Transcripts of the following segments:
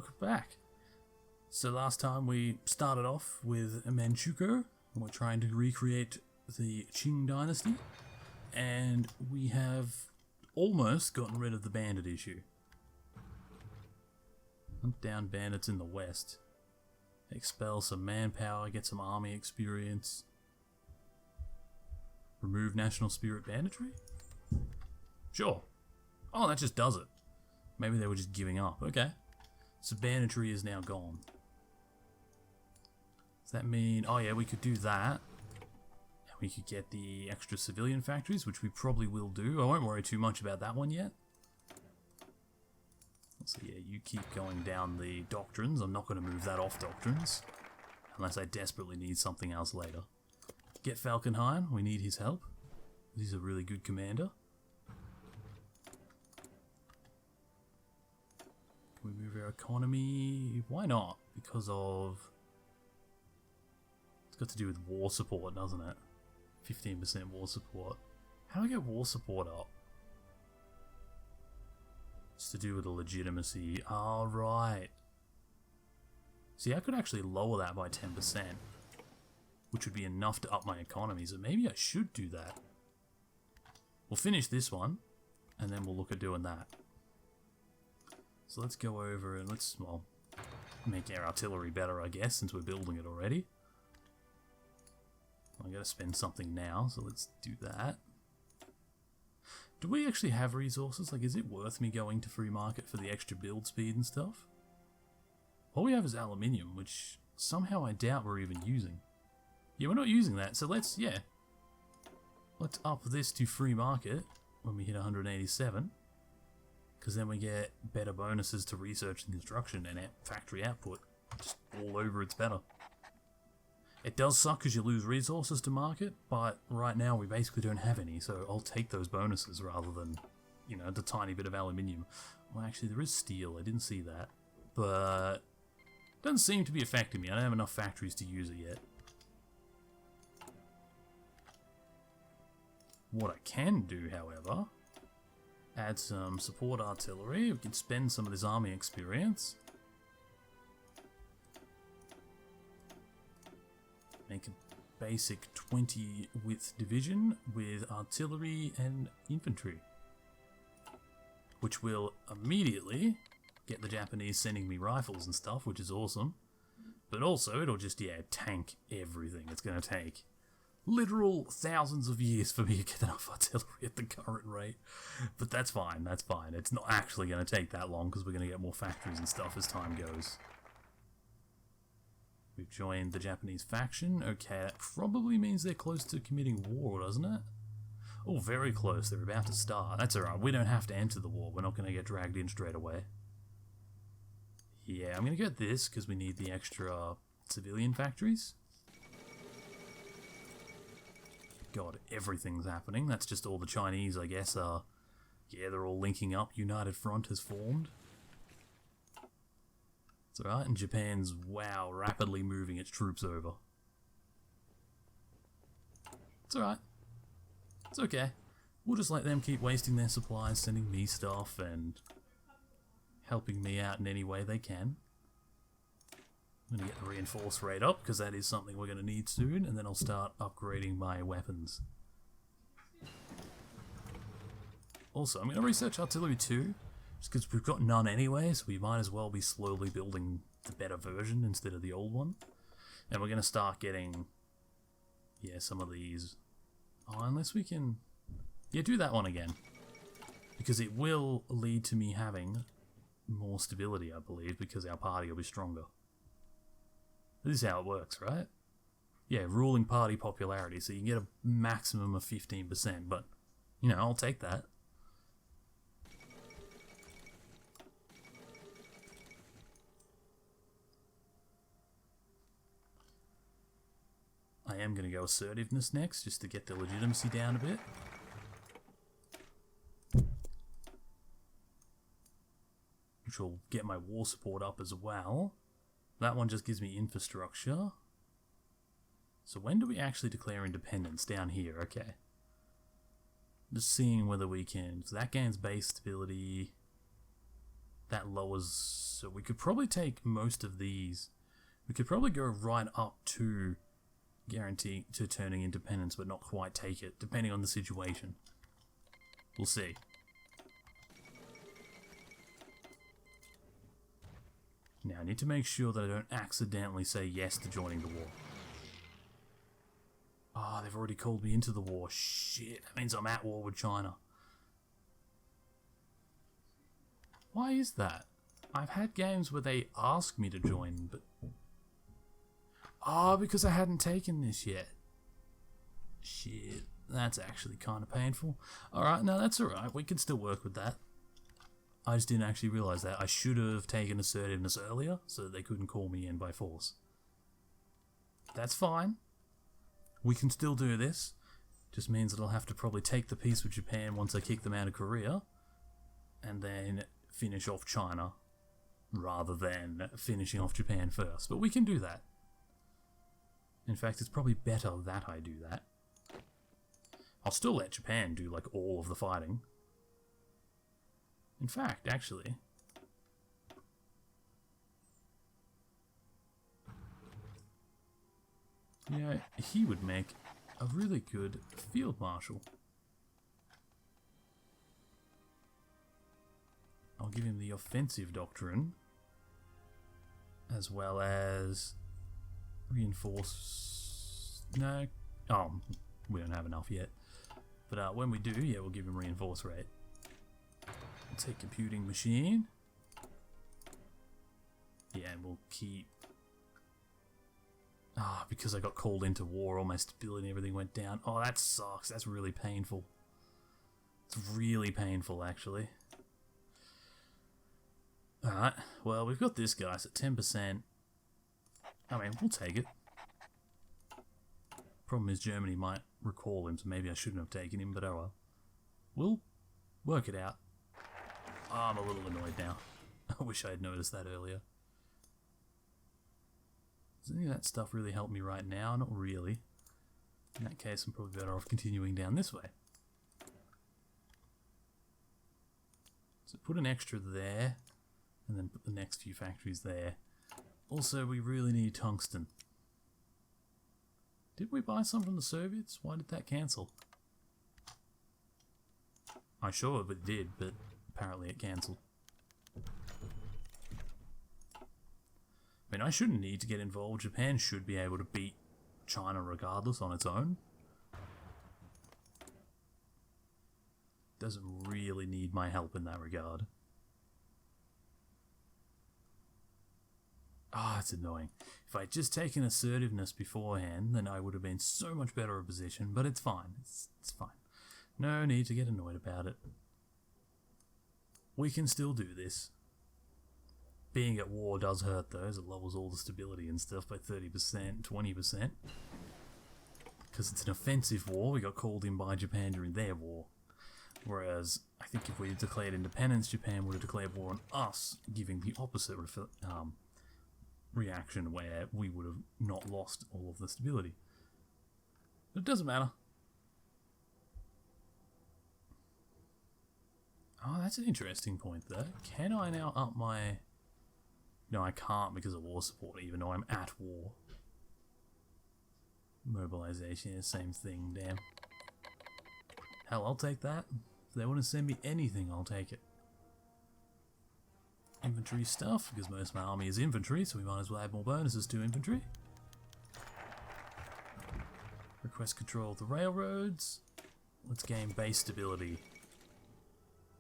welcome back. So last time we started off with Manchukuo, and we're trying to recreate the Qing dynasty, and we have almost gotten rid of the bandit issue. Hunt down bandits in the west. Expel some manpower, get some army experience. Remove national spirit banditry? Sure. Oh, that just does it. Maybe they were just giving up. Okay. So banditry is now gone. Does that mean... Oh yeah, we could do that. And we could get the extra civilian factories, which we probably will do. I won't worry too much about that one yet. So yeah, you keep going down the doctrines. I'm not going to move that off doctrines. Unless I desperately need something else later. Get Falkenhayn. We need his help. He's a really good commander. We move our economy. Why not? Because of... It's got to do with war support, doesn't it? 15% war support. How do I get war support up? It's to do with the legitimacy. Oh, right. See, I could actually lower that by 10%. Which would be enough to up my economy. So maybe I should do that. We'll finish this one. And then we'll look at doing that. So let's go over and let's, well, make our artillery better, I guess, since we're building it already. I gotta spend something now, so let's do that. Do we actually have resources? Like, is it worth me going to free market for the extra build speed and stuff? All we have is aluminium, which somehow I doubt we're even using. Yeah, we're not using that, so let's, yeah. Let's up this to free market when we hit 187. Because then we get better bonuses to research and construction and factory output. Just all over, it's better. It does suck because you lose resources to market, but right now we basically don't have any, so I'll take those bonuses rather than, you know, the tiny bit of aluminium. Well, actually, there is steel. I didn't see that. But it doesn't seem to be affecting me. I don't have enough factories to use it yet. What I can do, however... Add some support artillery. We can spend some of this army experience. Make a basic 20 width division with artillery and infantry. Which will immediately get the Japanese sending me rifles and stuff, which is awesome. But also it'll just, yeah, tank everything. It's going to take literal thousands of years for me to get enough artillery at the current rate. But that's fine, that's fine. It's not actually going to take that long because we're going to get more factories and stuff as time goes. We've joined the Japanese faction. Okay, that probably means they're close to committing war, doesn't it? Oh, very close. They're about to start. That's alright. We don't have to enter the war. We're not going to get dragged in straight away. Yeah, I'm going to get this because we need the extra civilian factories. God, everything's happening. That's just all the Chinese, I guess, are... Yeah, they're all linking up. United Front has formed. It's alright, and Japan's, wow, rapidly moving its troops over. It's alright. It's okay. We'll just let them keep wasting their supplies, sending me stuff, and helping me out in any way they can. I'm going to get the reinforce rate up, because that is something we're going to need soon, and then I'll start upgrading my weapons. Also, I'm going to research artillery too, just because we've got none anyway, so we might as well be slowly building the better version instead of the old one. And we're going to start getting, yeah, some of these. Oh, unless we can, yeah, do that one again. Because it will lead to me having more stability, I believe, because our party will be stronger. This is how it works, right? Yeah, ruling party popularity, so you can get a maximum of 15%, but, you know, I'll take that. I am going to go assertiveness next, just to get the legitimacy down a bit. Which will get my war support up as well. That one just gives me infrastructure. So when do we actually declare independence? Down here, okay. Just seeing whether we can... So that gains base stability. that lowers... So we could probably take most of these. We could probably go right up to guarantee to turning independence, but not quite take it, depending on the situation. We'll see. Now, I need to make sure that I don't accidentally say yes to joining the war. Ah, they've already called me into the war. Shit, that means I'm at war with China. Why is that? I've had games where they ask me to join, but... Ah, because I hadn't taken this yet. Shit, that's actually kind of painful. Alright, no, that's alright. We can still work with that. I just didn't actually realise that. I should have taken assertiveness earlier, so they couldn't call me in by force. That's fine. We can still do this. Just means that I'll have to probably take the peace with Japan once I kick them out of Korea, and then finish off China, rather than finishing off Japan first. But we can do that. In fact, it's probably better that I do that. I'll still let Japan do, like, all of the fighting. In fact, actually... Yeah, he would make a really good field marshal. I'll give him the offensive doctrine, as well as reinforce... No. Oh, we don't have enough yet. But when we do, yeah, we'll give him reinforce rate. We'll take computing machine. Yeah, and we'll keep... Ah, because I got called into war, all my stability and everything went down. Oh, that sucks. That's really painful. It's really painful, actually. Alright, well, we've got this guy, so 10%. I mean, we'll take it. Problem is, Germany might recall him, so maybe I shouldn't have taken him, but oh well. We'll work it out. Oh, I'm a little annoyed now. I wish I had noticed that earlier. Does any of that stuff really help me right now? Not really. In that case, I'm probably better off continuing down this way. So put an extra there, and then put the next few factories there. Also, we really need tungsten. Did we buy some from the Soviets? Why did that cancel? I sure it did, but apparently it cancelled. I mean, I shouldn't need to get involved. Japan should be able to beat China regardless on its own. Doesn't really need my help in that regard. Ah, it's annoying. If I'd just taken assertiveness beforehand, then I would have been so much better a position, but it's fine. It's fine. No need to get annoyed about it. We can still do this. Being at war does hurt though, as it lowers all the stability and stuff by 30%, 20%. Because it's an offensive war, we got called in by Japan during their war. Whereas, I think if we had declared independence, Japan would have declared war on us, giving the opposite reaction where we would have not lost all of the stability. But it doesn't matter. Oh, that's an interesting point though. Can I now up my... No, I can't because of war support, even though I'm at war. Mobilization is the same thing, damn. Hell, I'll take that. If they want to send me anything, I'll take it. Infantry stuff, because most of my army is infantry, so we might as well add more bonuses to infantry. Request control of the railroads. Let's gain base stability.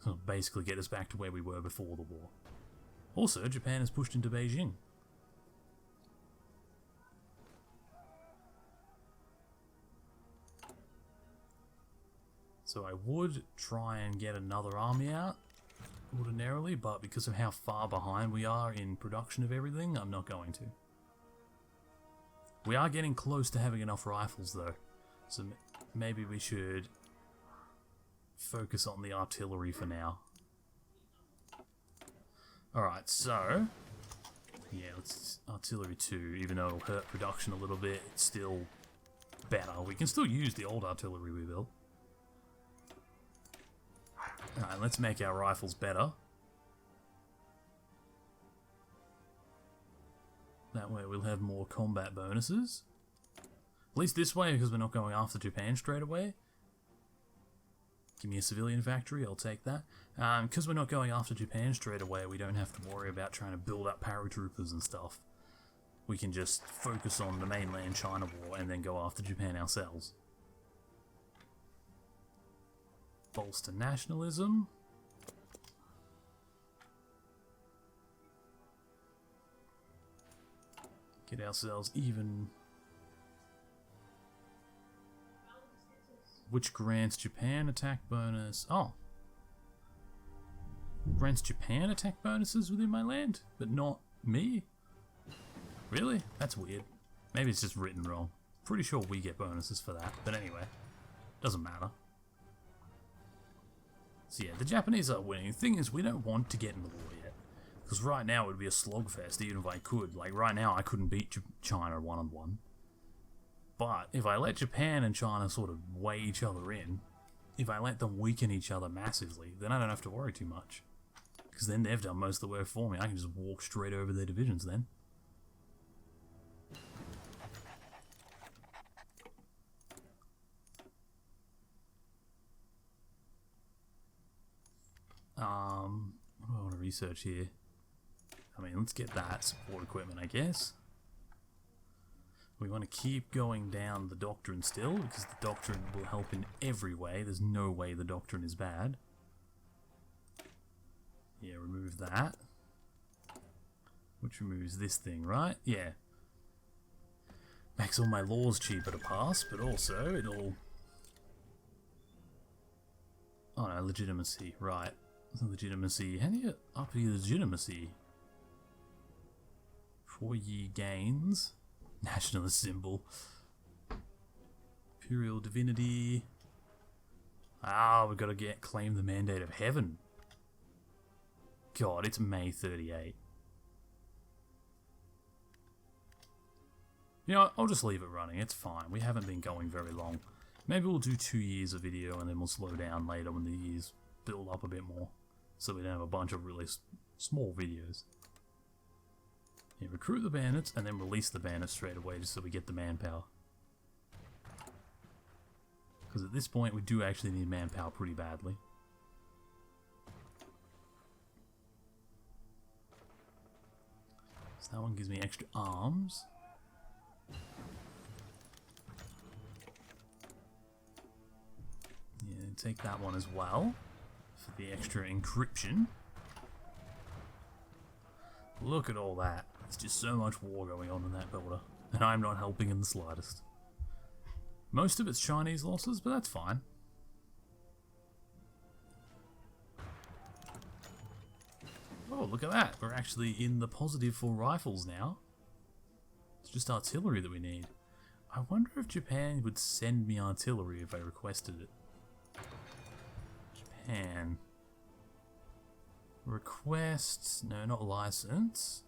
So basically get us back to where we were before the war. Also, Japan has pushed into Beijing. So I would try and get another army out ordinarily, but because of how far behind we are in production of everything, I'm not going to. We are getting close to having enough rifles though, so maybe we should focus on the artillery for now. Alright, so yeah, let's artillery 2, even though it'll hurt production a little bit, it's still better. We can still use the old artillery we built. Alright, let's make our rifles better. That way we'll have more combat bonuses. At least this way, because we're not going after Japan straight away. Give me a civilian factory, I'll take that. Because we're not going after Japan straight away, we don't have to worry about trying to build up paratroopers and stuff. We can just focus on the mainland China war and then go after Japan ourselves. Bolster nationalism. Get ourselves even... Which grants Japan attack bonus? Oh. Grants Japan attack bonuses within my land, but not me? Really? That's weird. Maybe it's just written wrong. Pretty sure we get bonuses for that, but anyway. Doesn't matter. So yeah, the Japanese are winning. The thing is, we don't want to get in the war yet. Because right now it would be a slogfest, even if I could. Like, right now I couldn't beat China one-on-one. But if I let Japan and China sort of weigh each other in, if I let them weaken each other massively, then I don't have to worry too much. Because then they've done most of the work for me. I can just walk straight over their divisions then. What do I want to research here? I mean, let's get that support equipment, I guess. We want to keep going down the doctrine still, because the doctrine will help in every way. There's no way the doctrine is bad. Yeah, remove that. Which removes this thing, right? Yeah. Makes all my laws cheaper to pass, but also it'll... Oh no, legitimacy, right. Legitimacy. How do you up your legitimacy? 4-year gains. Nationalist symbol. Imperial divinity. Ah, we've got to claim the mandate of heaven. God, it's May 38. You know what, I'll just leave it running. It's fine. We haven't been going very long. Maybe we'll do 2 years of video and then we'll slow down later when the years build up a bit more. So we don't have a bunch of really small videos. Yeah, recruit the bandits and then release the bandits straight away just so we get the manpower. Because at this point we do actually need manpower pretty badly. So that one gives me extra arms. Yeah, take that one as well for the extra encryption. Look at all that. There's just so much war going on in that border, and I'm not helping in the slightest. Most of it's Chinese losses, but that's fine. Oh, look at that. We're actually in the positive for rifles now. It's just artillery that we need. I wonder if Japan would send me artillery if I requested it. Japan. Request. No, not license.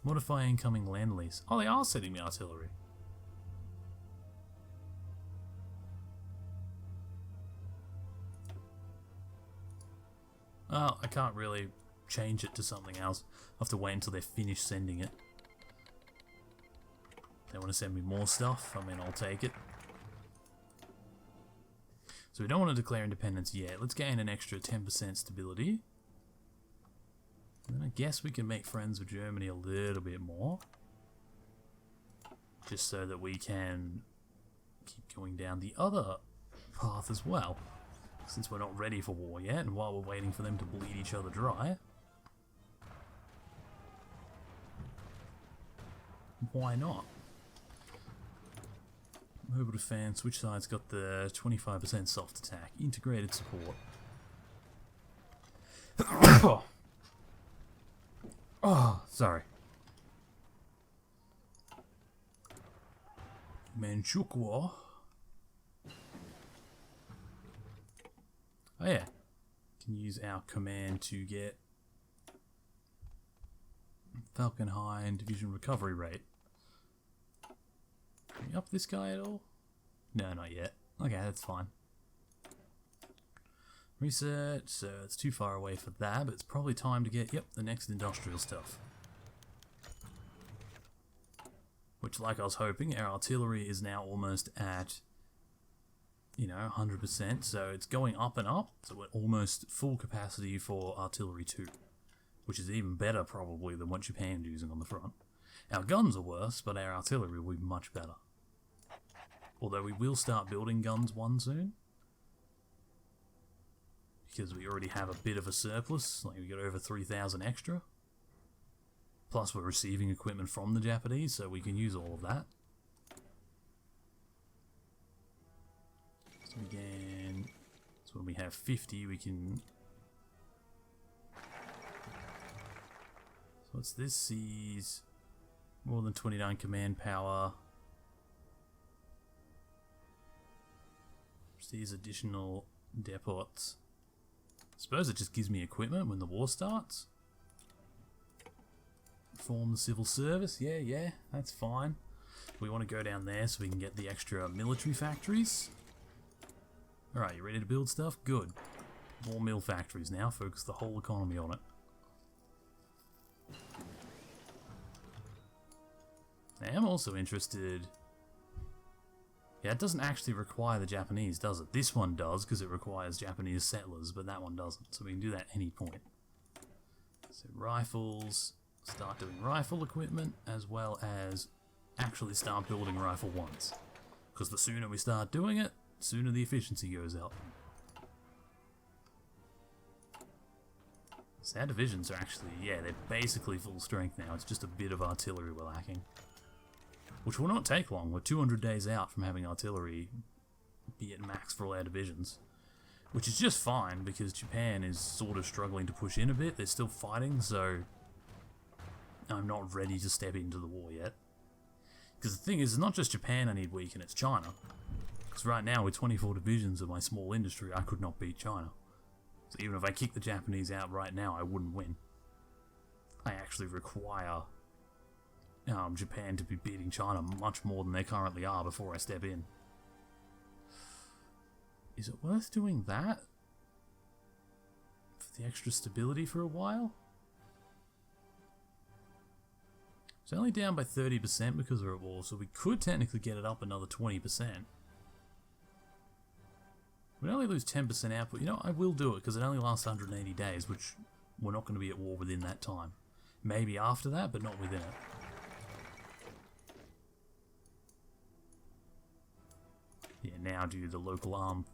Modify incoming land lease. Oh, they are sending me artillery. Oh, I can't really change it to something else. I'll have to wait until they're finished sending it. They want to send me more stuff, I mean, I'll take it. So we don't want to declare independence yet. Let's gain an extra 10% stability. And then I guess we can make friends with Germany a little bit more. Just so that we can keep going down the other path as well. Since we're not ready for war yet, and while we're waiting for them to bleed each other dry. Why not? Mobile defense, which side's got the 25% soft attack? Integrated support. Oh, sorry. Manchukuo. Oh yeah. Can use our command to get Falcon High and division recovery rate. Can we up this guy at all? No, not yet. Okay, that's fine. Research, so it's too far away for that, but it's probably time to get, yep, the next industrial stuff. which, like I was hoping, our artillery is now almost at, 100%, so it's going up and up, so we're almost full capacity for artillery 2, which is even better probably than what Japan's using on the front. Our guns are worse, but our artillery will be much better. Although we will start building guns 1 soon, because we already have a bit of a surplus, like we got over 3,000 extra. Plus we're receiving equipment from the Japanese, so we can use all of that. So again, so when we have 50 we can... So what's this? Sees more than 29 command power. Sees additional depots. I suppose it just gives me equipment when the war starts. Reform the civil service, yeah, that's fine. We want to go down there so we can get the extra military factories. Alright, you ready to build stuff? Good. More mill factories now, focus the whole economy on it. I am also interested... Yeah, it doesn't actually require the Japanese, does it? This one does, because it requires Japanese settlers, but that one doesn't, so we can do that at any point. So rifles, start doing rifle equipment, as well as actually start building rifle ones. Because the sooner we start doing it, the sooner the efficiency goes up. So our divisions are actually, yeah, they're basically full strength now, it's just a bit of artillery we're lacking. Which will not take long. We're 200 days out from having artillery be at max for all our divisions. Which is just fine, because Japan is sort of struggling to push in a bit. They're still fighting, so I'm not ready to step into the war yet. Because the thing is, it's not just Japan I need weaken, it's China. Because right now, with 24 divisions of my small industry, I could not beat China. So even if I kick the Japanese out right now, I wouldn't win. I actually require... Japan to be beating China much more than they currently are before I step in. Is it worth doing that? For the extra stability for a while? It's only down by 30% because we're at war, so we could technically get it up another 20%. We'd only lose 10% output. I will do it because it only lasts 180 days, which we're not going to be at war within that time. Maybe after that, but not within it. Yeah, now do the local arm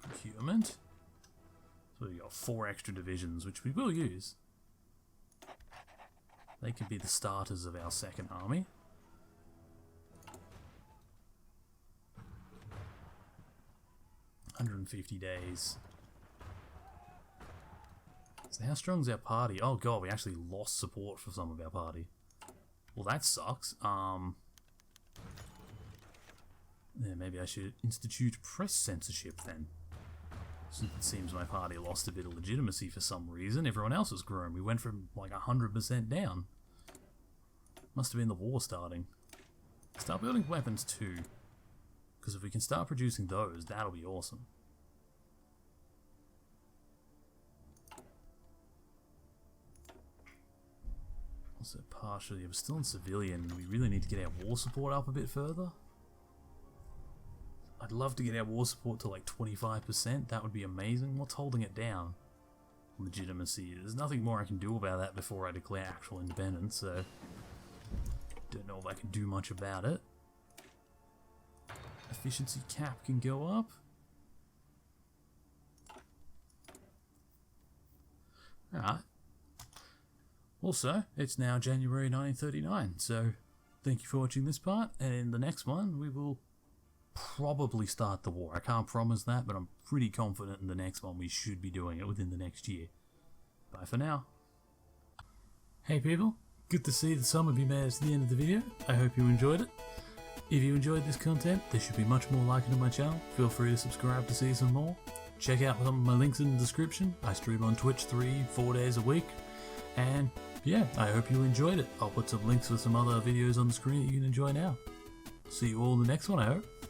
procurement. So we've got 4 extra divisions, which we will use. They could be the starters of our second army. $150 days. So how strong is our party? Oh god, we actually lost support for some of our party. Well, that sucks. Yeah, maybe I should institute press censorship then. Since it seems my party lost a bit of legitimacy for some reason, everyone else has grown. We went from like 100% down. Must have been the war starting. Start building weapons too. Because if we can start producing those, that'll be awesome. Also partially, I'm still in civilian. We really need to get our war support up a bit further. I'd love to get our war support to like 25%, that would be amazing. What's holding it down? Legitimacy. There's nothing more I can do about that before I declare actual independence, so... Don't know if I can do much about it. Efficiency cap can go up. Alright. Also, it's now January 1939, so thank you for watching this part, and in the next one we will probably start the war. I can't promise that, but I'm pretty confident in the next one we should be doing it within the next year. Bye for now. Hey people, good to see that some of you made it to the end of the video. I hope you enjoyed it. If you enjoyed this content, there should be much more like it on my channel. Feel free to subscribe to see some more. Check out some of my links in the description. I stream on Twitch 3-4 days a week. And yeah, I hope you enjoyed it. I'll put some links for some other videos on the screen that you can enjoy now. See you all in the next one, I hope.